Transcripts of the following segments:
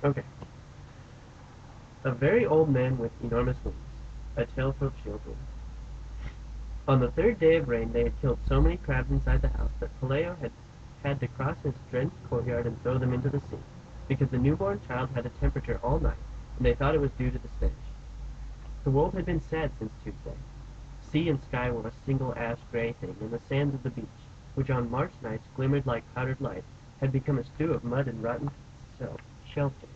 Okay. A very old man with enormous wings. A tale for children. On the third day of rain they had killed so many crabs inside the house that Pelayo had had to cross his drenched courtyard and throw them into the sea, because the newborn child had a temperature all night, and they thought it was due to the stench. The world had been sad since Tuesday. Sea and sky were a single ash-gray thing, and the sands of the beach, which on March nights glimmered like powdered light, had become a stew of mud and rotten shellfish.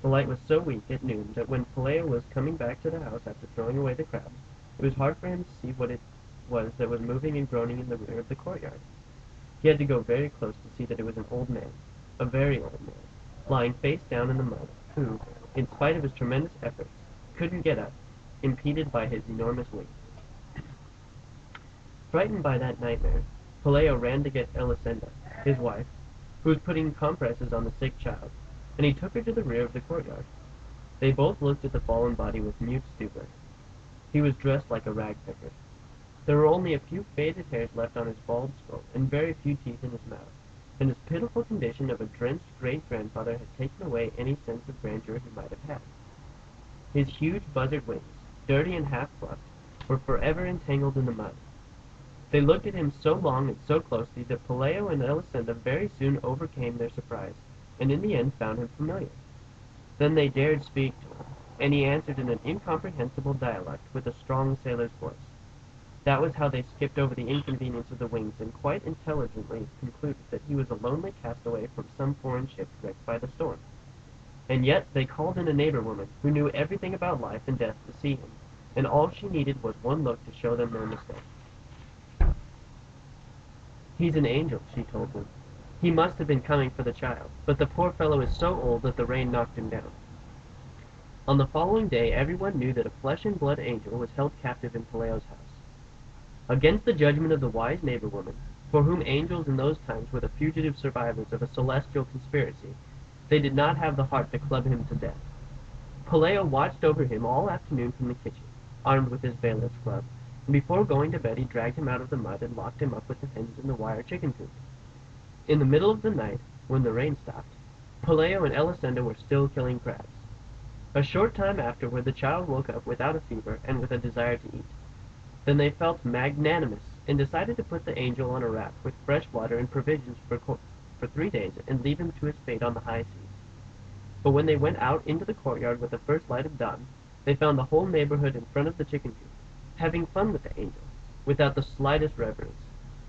The light was so weak at noon that when Pelayo was coming back to the house after throwing away the crabs, it was hard for him to see what it was that was moving and groaning in the rear of the courtyard. He had to go very close to see that it was an old man, a very old man, lying face down in the mud, who, in spite of his tremendous efforts, couldn't get up, impeded by his enormous weight. Frightened by that nightmare, Pelayo ran to get Elisenda, his wife, who was putting compresses on the sick child, and he took her to the rear of the courtyard. They both looked at the fallen body with mute stupor. He was dressed like a ragpicker. There were only a few faded hairs left on his bald skull, and very few teeth in his mouth, and his pitiful condition of a drenched great-grandfather had taken away any sense of grandeur he might have had. His huge buzzard wings, dirty and half-plucked, were forever entangled in the mud. They looked at him so long and so closely that Pelayo and Elisenda very soon overcame their surprise, and in the end found him familiar. Then they dared speak to him, and he answered in an incomprehensible dialect with a strong sailor's voice. That was how they skipped over the inconvenience of the wings, and quite intelligently concluded that he was a lonely castaway from some foreign ship wrecked by the storm. And yet they called in a neighbor woman who knew everything about life and death to see him, and all she needed was one look to show them their mistake. "He's an angel," she told them. "He must have been coming for the child, but the poor fellow is so old that the rain knocked him down." On the following day everyone knew that a flesh-and-blood angel was held captive in Pelayo's house. Against the judgment of the wise neighbor woman, for whom angels in those times were the fugitive survivors of a celestial conspiracy, they did not have the heart to club him to death. Pelayo watched over him all afternoon from the kitchen, armed with his bailiff's club, and before going to bed he dragged him out of the mud and locked him up with the hens in the wire chicken coop. In the middle of the night, when the rain stopped, Pelayo and Elisenda were still killing crabs. A short time afterward the child woke up without a fever and with a desire to eat. Then they felt magnanimous and decided to put the angel on a raft with fresh water and provisions for 3 days and leave him to his fate on the high seas. But when they went out into the courtyard with the first light of dawn, they found the whole neighborhood in front of the chicken coop, having fun with the angel, without the slightest reverence,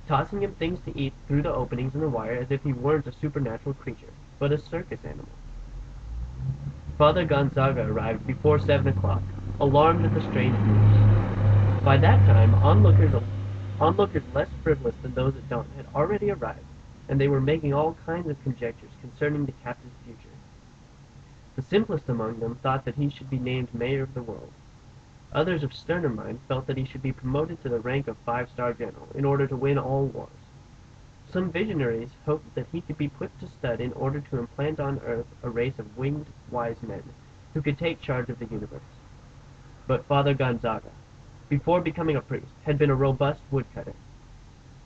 tossing him things to eat through the openings in the wire as if he weren't a supernatural creature, but a circus animal. Father Gonzaga arrived before 7 o'clock, alarmed at the strange news. By that time, onlookers less frivolous than those at dawn had already arrived, and they were making all kinds of conjectures concerning the captive's future. The simplest among them thought that he should be named mayor of the world. Others of sterner mind felt that he should be promoted to the rank of 5-star general, in order to win all wars. Some visionaries hoped that he could be put to stud in order to implant on earth a race of winged wise men who could take charge of the universe. But Father Gonzaga, before becoming a priest, had been a robust woodcutter.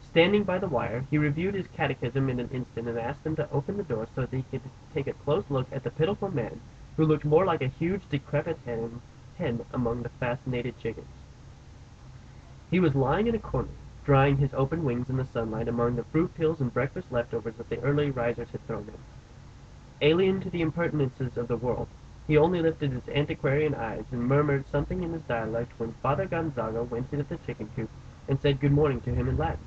Standing by the wire, he reviewed his catechism in an instant and asked them to open the door so that he could take a close look at the pitiful man who looked more like a huge decrepit hen among the fascinated chickens. He was lying in a corner, drying his open wings in the sunlight among the fruit peels and breakfast leftovers that the early risers had thrown him. Alien to the impertinences of the world, he only lifted his antiquarian eyes and murmured something in his dialect when Father Gonzaga went into the chicken coop and said good morning to him in Latin.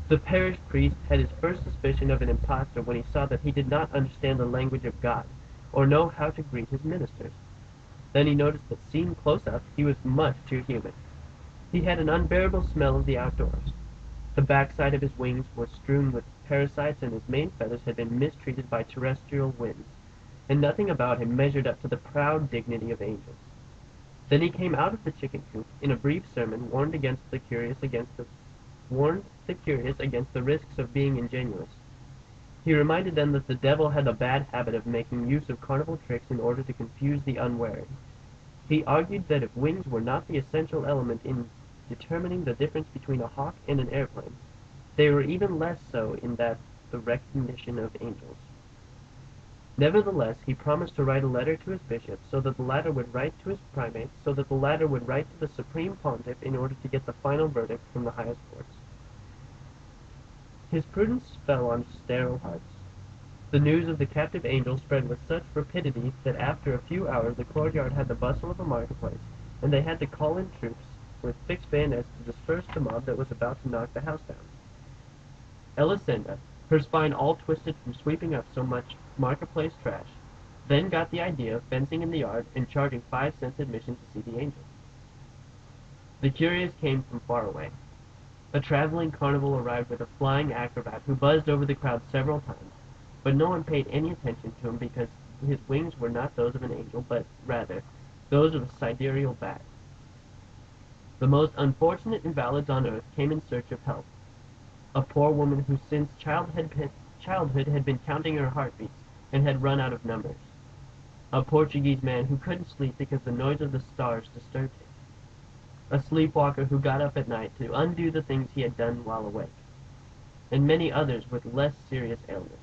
The parish priest had his first suspicion of an impostor when he saw that he did not understand the language of God, or know how to greet his ministers. Then he noticed that seen close up he was much too human. He had an unbearable smell of the outdoors. The backside of his wings was strewn with parasites, and his main feathers had been mistreated by terrestrial winds, and nothing about him measured up to the proud dignity of angels. Then he came out of the chicken coop, in a brief sermon, warned the curious against the risks of being ingenuous. He reminded them that the devil had a bad habit of making use of carnival tricks in order to confuse the unwary. He argued that if wings were not the essential element in determining the difference between a hawk and an airplane, they were even less so in that the recognition of angels. Nevertheless, he promised to write a letter to his bishop, so that the latter would write to his primate, so that the latter would write to the supreme pontiff in order to get the final verdict from the highest courts. His prudence fell on sterile hearts. The news of the captive angel spread with such rapidity that after a few hours the courtyard had the bustle of a marketplace, and they had to call in troops with fixed bayonets to disperse the mob that was about to knock the house down. Elisenda, her spine all twisted from sweeping up so much marketplace trash, then got the idea of fencing in the yard and charging 5 cents admission to see the angel. The curious came from far away. A traveling carnival arrived with a flying acrobat who buzzed over the crowd several times, but no one paid any attention to him because his wings were not those of an angel, but rather those of a sidereal bat. The most unfortunate invalids on earth came in search of help. A poor woman who since childhood had been counting her heartbeats and had run out of numbers. A Portuguese man who couldn't sleep because the noise of the stars disturbed him. A sleepwalker who got up at night to undo the things he had done while awake. And many others with less serious ailments.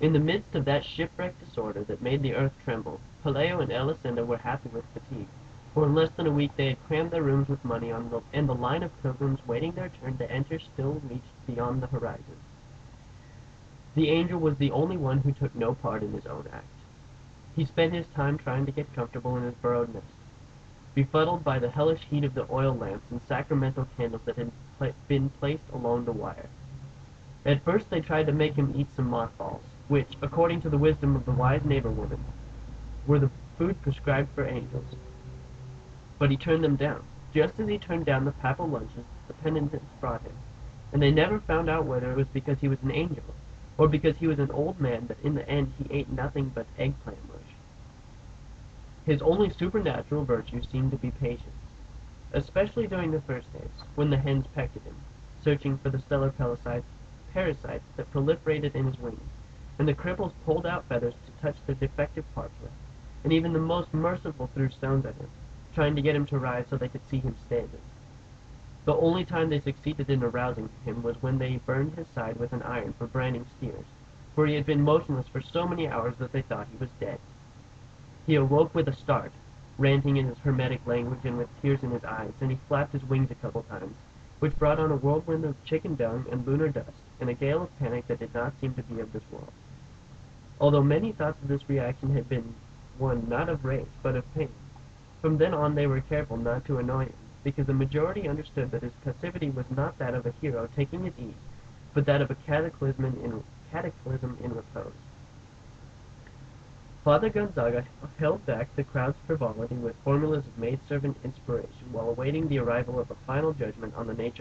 In the midst of that shipwreck disorder that made the earth tremble, Pelayo and Elisenda were happy with fatigue, for in less than a week they had crammed their rooms with money and the line of pilgrims waiting their turn to enter still reached beyond the horizon. The angel was the only one who took no part in his own act. He spent his time trying to get comfortable in his burrowed nest, befuddled by the hellish heat of the oil lamps and sacramental candles that had been placed along the wire. At first they tried to make him eat some mothballs, which, according to the wisdom of the wise neighbor woman, were the food prescribed for angels. But he turned them down, just as he turned down the papal lunches the penitents brought him, and they never found out whether it was because he was an angel, or because he was an old man that in the end he ate nothing but eggplant mush. His only supernatural virtue seemed to be patience, especially during the first days, when the hens pecked at him, searching for the stellar parasites that proliferated in his wings, and the cripples pulled out feathers to touch the defective parts with, and even the most merciful threw stones at him, trying to get him to rise so they could see him standing. The only time they succeeded in arousing him was when they burned his side with an iron for branding steers, for he had been motionless for so many hours that they thought he was dead. He awoke with a start, ranting in his hermetic language and with tears in his eyes, and he flapped his wings a couple times, which brought on a whirlwind of chicken dung and lunar dust, and a gale of panic that did not seem to be of this world. Although many thought that this reaction had been one not of rage, but of pain, from then on they were careful not to annoy him, because the majority understood that his passivity was not that of a hero taking his ease, but that of a cataclysm in repose. Father Gonzaga held back the crowd's frivolity with formulas of maidservant inspiration while awaiting the arrival of a final judgment on the nature